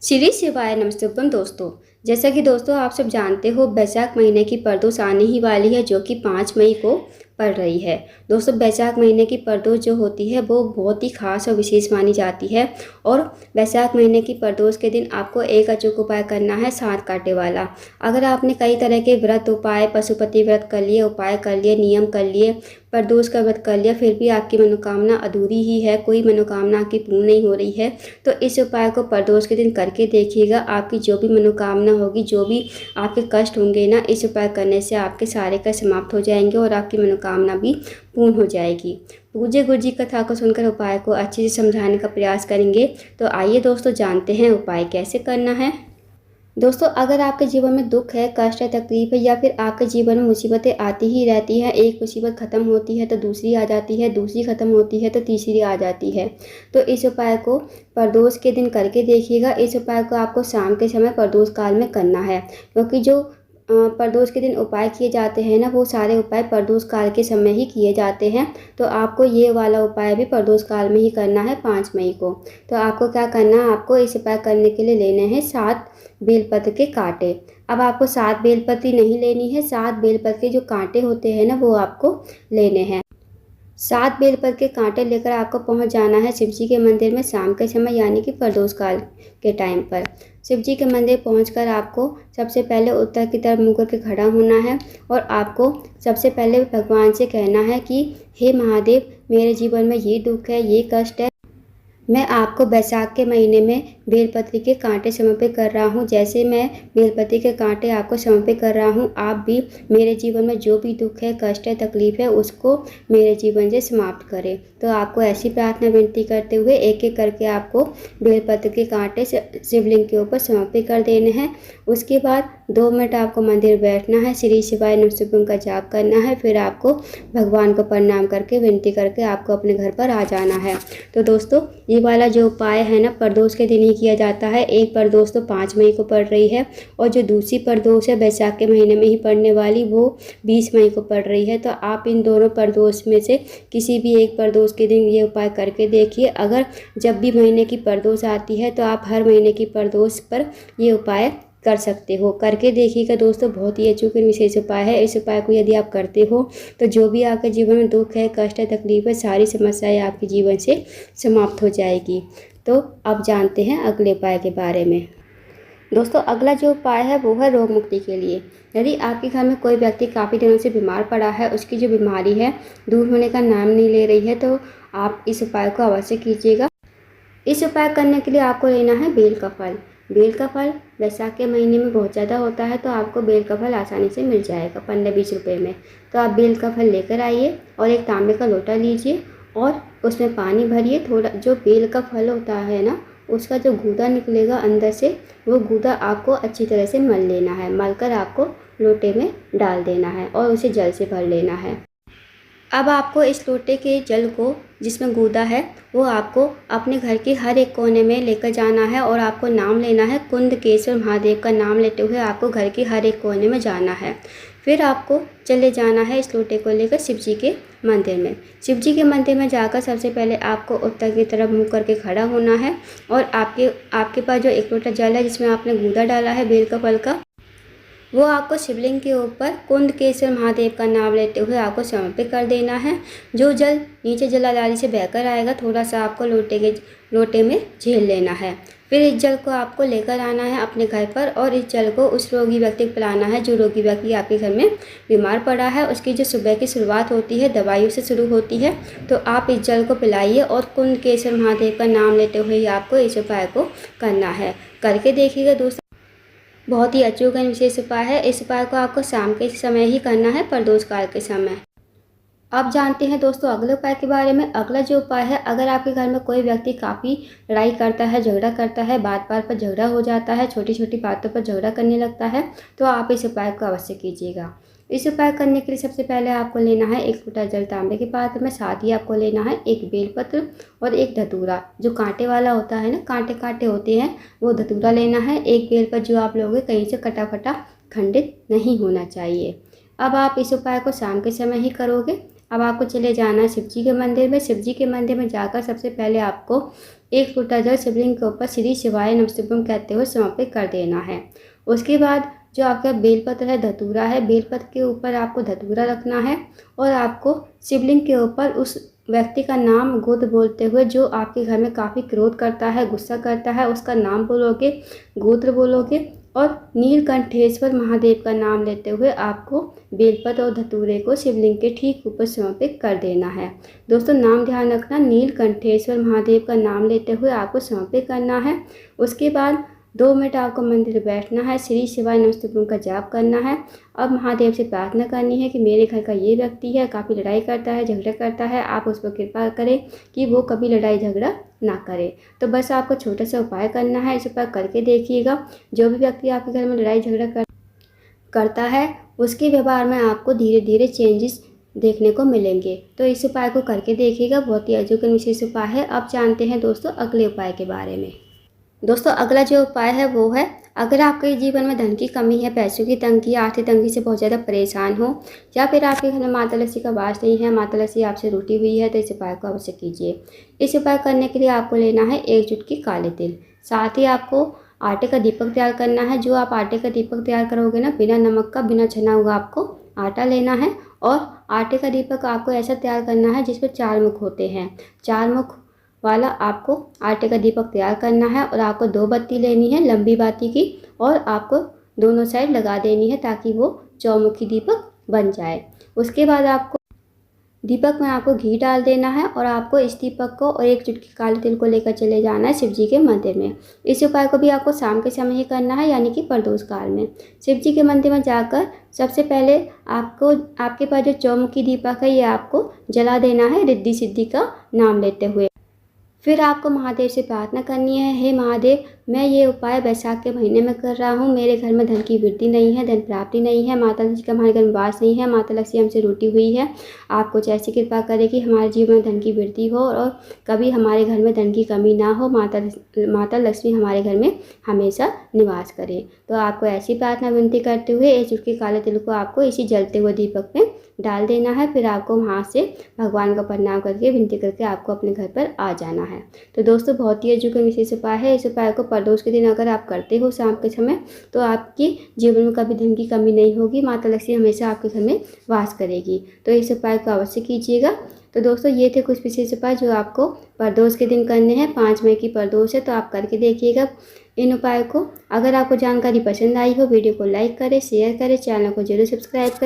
श्री शिवाय नमस्तुभ्यम दोस्तों। जैसा कि दोस्तों आप सब जानते हो, बैसाख महीने की प्रदोष आने ही वाली है, जो कि 5 मई को पड़ रही है। दोस्तों, बैसाख महीने की प्रदोष जो होती है वो बहुत ही खास और विशेष मानी जाती है। और बैसाख महीने की प्रदोष के दिन आपको एक अचूक उपाय करना है, 7 कांटे वाला। अगर आपने कई तरह के व्रत उपाय, पशुपति व्रत कर लिए, उपाय कर लिए, नियम कर लिए, प्रदोष का व्रत कर लिया, फिर भी आपकी मनोकामना अधूरी ही है, कोई मनोकामना आपकी पूर्ण नहीं हो रही है, तो इस उपाय को प्रदोष के दिन करके देखिएगा। आपकी जो भी मनोकामना होगी, जो भी आपके कष्ट होंगे ना, इस उपाय करने से आपके सारे कष्ट समाप्त हो जाएंगे और आपकी मनोकामना भी पूर्ण हो जाएगी। पूज्य गुरु जी कथा को सुनकर उपाय को अच्छे से समझाने का प्रयास करेंगे। तो आइए दोस्तों, जानते हैं उपाय कैसे करना है। दोस्तों, अगर आपके जीवन में दुख है, कष्ट है, तकलीफ है, या फिर आपके जीवन में मुसीबतें आती ही रहती हैं, एक मुसीबत ख़त्म होती है तो दूसरी आ जाती है, दूसरी ख़त्म होती है तो तीसरी आ जाती है, तो इस उपाय को प्रदोष के दिन करके देखिएगा। इस उपाय को आपको शाम के समय प्रदोष काल में करना है, क्योंकि जो प्रदोष के दिन उपाय किए जाते हैं ना, वो सारे उपाय प्रदोष काल के समय ही किए जाते हैं। तो आपको ये वाला उपाय भी प्रदोष काल में ही करना है, 5 मई को। तो आपको क्या करना है, आपको इस उपाय करने के लिए लेने हैं 7 बेलपत्र के कांटे। अब आपको 7 बेलपत्री नहीं लेनी है, 7 बेलपत्र के जो कांटे होते हैं ना, वो आपको लेने हैं। 7 बेलपत्र के कांटे लेकर आपको पहुंच जाना है शिव जी के मंदिर में शाम के समय, यानी कि प्रदोष काल के टाइम पर। शिव जी के मंदिर पहुंचकर आपको सबसे पहले उत्तर की तरफ मुड़ करके खड़ा होना है और आपको सबसे पहले भगवान से कहना है कि हे महादेव, मेरे जीवन में ये दुख है, ये कष्ट है, मैं आपको बैसाख के महीने में बेलपत्री के कांटे समर्पित कर रहा हूँ। जैसे मैं बेलपत्री के कांटे आपको समर्पित कर रहा हूँ, आप भी मेरे जीवन में जो भी दुख है, कष्ट है, तकलीफ है, उसको मेरे जीवन से समाप्त करें। तो आपको ऐसी प्रार्थना विनती करते हुए एक एक करके आपको बेलपत्र के कांटे शिवलिंग के ऊपर समर्पित कर देने हैं। उसके बाद 2 मिनट आपको मंदिर बैठना है, श्री शिवाय नमस्तुभ्यम का जाप करना है, फिर आपको भगवान को प्रणाम करके विनती करके आपको अपने घर पर आ जाना है। तो दोस्तों, ये वाला जो उपाय है ना, प्रदोष के दिन ही किया जाता है। एक प्रदोष तो 5 मई को पड़ रही है और जो दूसरी प्रदोष है बैसाख के महीने में ही पड़ने वाली, वो 20 मई को पड़ रही है। तो आप इन दोनों प्रदोष में से किसी भी एक प्रदोष के दिन ये उपाय करके देखिए। अगर जब भी महीने की प्रदोष आती है तो आप हर महीने की प्रदोष पर ये उपाय कर सकते हो। करके देखिएगा दोस्तों, बहुत ही अचूक और विशेष उपाय है। इस उपाय को यदि आप करते हो तो जो भी आपके जीवन में दुख है, कष्ट है, तकलीफ है, सारी समस्याएं आपके जीवन से समाप्त हो जाएगी। तो अब जानते हैं अगले उपाय के बारे में। दोस्तों, अगला जो उपाय है वो है रोग मुक्ति के लिए। यदि आपके घर में कोई व्यक्ति काफ़ी दिनों से बीमार पड़ा है, उसकी जो बीमारी है दूर होने का नाम नहीं ले रही है, तो आप इस उपाय को अवश्य कीजिएगा। इस उपाय करने के लिए आपको लेना है बेल का फल। बेल का फल बैसाख के महीने में बहुत ज़्यादा होता है, तो आपको बेल का फल आसानी से मिल जाएगा 15-20 रुपये में। तो आप बेल का फल लेकर आइए और एक तांबे का लोटा लीजिए और उसमें पानी भरिए। थोड़ा जो बेल का फल होता है ना, उसका जो गूदा निकलेगा अंदर से, वो गूदा आपको अच्छी तरह से मल लेना है। मलकर आपको लोटे में डाल देना है और उसे जल से भर लेना है। अब आपको इस लोटे के जल को, जिसमें गूदा है, वो आपको अपने घर के हर एक कोने में लेकर जाना है और आपको नाम लेना है। कुंदकेश्वर महादेव का नाम लेते हुए आपको घर के हर एक कोने में जाना है। फिर आपको चले जाना है इस लोटे को लेकर शिव जी के मंदिर में। शिव जी के मंदिर में जाकर सबसे पहले आपको उत्तर की तरफ मुँह करके खड़ा होना है और आपके पास जो एक लोटा जल है, जिसमें आपने गूदा डाला है बेल का फल का, वो आपको शिवलिंग के ऊपर कुंदकेश्वर महादेव का नाम लेते हुए आपको समर्पित कर देना है। जो जल नीचे जलाधारी से बहकर आएगा, थोड़ा सा आपको लोटे में झेल लेना है। फिर इस जल को आपको लेकर आना है अपने घर पर और इस जल को उस रोगी व्यक्ति को पिलाना है जो रोगी व्यक्ति आपके घर में बीमार पड़ा है। उसकी जो सुबह की शुरुआत होती है दवाइयों से शुरू होती है, तो आप इस जल को पिलाइए और कुंदकेश्वर महादेव का नाम लेते हुए आपको इस उपाय को करना है। करके देखिएगा दोस्तों, बहुत ही अचूक एवं विशेष उपाय है। इस उपाय को आपको शाम के समय ही करना है, प्रदोष काल के समय। अब जानते हैं दोस्तों अगले उपाय के बारे में। अगला जो उपाय है, अगर आपके घर में कोई व्यक्ति काफ़ी लड़ाई करता है, झगड़ा करता है, बात बात पर झगड़ा हो जाता है, छोटी छोटी बातों पर झगड़ा करने लगता है, तो आप इस उपाय को अवश्य कीजिएगा। इस उपाय करने के लिए सबसे पहले आपको लेना है 1 लोटा जल तांबे के पात्र में, साथ ही आपको लेना है 1 बेलपत्र और 1 धतूरा। जो कांटे वाला होता है ना, कांटे कांटे होते हैं, वो धतूरा लेना है। 1 बेलपत्र जो आप लोगे कहीं से कटा फटा खंडित नहीं होना चाहिए। अब आप इस उपाय को शाम के समय ही करोगे। अब आपको चले जाना है शिव जी के मंदिर में। शिव जी के मंदिर में जाकर सबसे पहले आपको 1 लोटा जल शिवलिंग के ऊपर श्री शिवाय नमस्तुभ्यम कहते हुए समर्पित कर देना है। उसके बाद जो आपका बेलपत्र है, धतूरा है, बेलपत्र के ऊपर आपको धतूरा रखना है और आपको शिवलिंग के ऊपर उस व्यक्ति का नाम गोत्र बोलते हुए जो आपके घर में काफ़ी क्रोध करता है, गुस्सा करता है, उसका नाम बोलोगे, गोत्र बोलोगे और नीलकंठेश्वर महादेव का नाम लेते हुए आपको बेलपत्र और धतूरे को शिवलिंग के ठीक ऊपर समर्पित कर देना है। दोस्तों नाम ध्यान रखना, नीलकंठेश्वर महादेव का नाम लेते हुए आपको समर्पित करना है। उसके बाद 2 मिनट आपको मंदिर में बैठना है, श्री शिवाय नमस्तुभ्यम का जाप करना है। अब महादेव से प्रार्थना करनी है कि मेरे घर का ये व्यक्ति है, काफ़ी लड़ाई करता है, झगड़ा करता है, आप उस पर कृपा करें कि वो कभी लड़ाई झगड़ा ना करे। तो बस आपको छोटा सा उपाय करना है, इस उपाय करके देखिएगा। जो भी व्यक्ति आपके घर में लड़ाई झगड़ा करता है उसके व्यवहार में आपको धीरे धीरे चेंजेस देखने को मिलेंगे। तो इस उपाय को करके देखिएगा, बहुत ही अजूबा विशेष उपाय है। अब जानते हैं दोस्तों अगले उपाय के बारे में। दोस्तों अगला जो उपाय है वो है, अगर आपके जीवन में धन की कमी है, पैसों की तंगी, आर्थिक तंगी से बहुत ज़्यादा परेशान हो या फिर आपके घर में माता लक्ष्मी का वास नहीं है, माता लक्ष्मी आपसे रूठी हुई है, तो इस उपाय को अवश्य कीजिए। इस उपाय करने के लिए आपको लेना है 1 चुटकी काले तिल। साथ ही आपको आटे का दीपक तैयार करना है। जो आप आटे का दीपक तैयार करोगे ना, बिना नमक का, बिना छना हुआ आपको आटा लेना है और आटे का दीपक आपको ऐसा तैयार करना है जिसमें 4 मुख होते हैं। 4 मुख वाला आपको आटे का दीपक तैयार करना है और आपको 2 बत्ती लेनी है लंबी बाती की और आपको दोनों साइड लगा देनी है ताकि वो चौमुखी दीपक बन जाए। उसके बाद आपको दीपक में आपको घी डाल देना है और आपको इस दीपक को और 1 चुटकी काले तिल को लेकर चले जाना है शिव जी के मंदिर में। इस उपाय को भी आपको शाम के समय ही करना है, यानी कि प्रदोष काल में। शिव जी के मंदिर में जाकर सबसे पहले आपको आपके पास जो चौमुखी दीपक है ये आपको जला देना है रिद्धि सिद्धि का नाम लेते हुए। फिर आपको महादेव से प्रार्थना करनी है, हे महादेव, मैं ये उपाय बैसाख के महीने में कर रहा हूँ। मेरे घर में धन की वृद्धि नहीं है, धन प्राप्ति नहीं है, माता लक्ष्मी का हमारे घर में वास नहीं है, माता लक्ष्मी हमसे रूठी हुई है। आप कुछ ऐसी कृपा करें कि हमारे जीवन में धन की वृद्धि हो और कभी हमारे घर में धन की कमी ना हो। माता लक्ष्मी हमारे घर में हमेशा निवास करे। तो आपको ऐसी प्रार्थना विनती करते हुए 1 चुटकी काले तिल को आपको इसी जलते हुए दीपक में डाल देना है। फिर आपको वहाँ से भगवान का प्रणाम करके विनती करके आपको अपने घर पर आ जाना है। तो दोस्तों बहुत ही अजूबा विशेष उपाय है। इस उपाय को प्रदोष के दिन अगर आप करते हो शाम के समय, तो आपके जीवन में कभी धन की कमी नहीं होगी, माता लक्ष्मी हमेशा आपके घर में वास करेगी। तो इस उपाय को अवश्य कीजिएगा। तो दोस्तों ये थे कुछ विशेष उपाय जो आपको प्रदोष के दिन करने हैं। 5 मई की प्रदोष है, तो आप करके देखिएगा इन उपाय को। अगर आपको जानकारी पसंद आई हो, वीडियो को लाइक करें, शेयर करें, चैनल को जरूर सब्सक्राइब करें।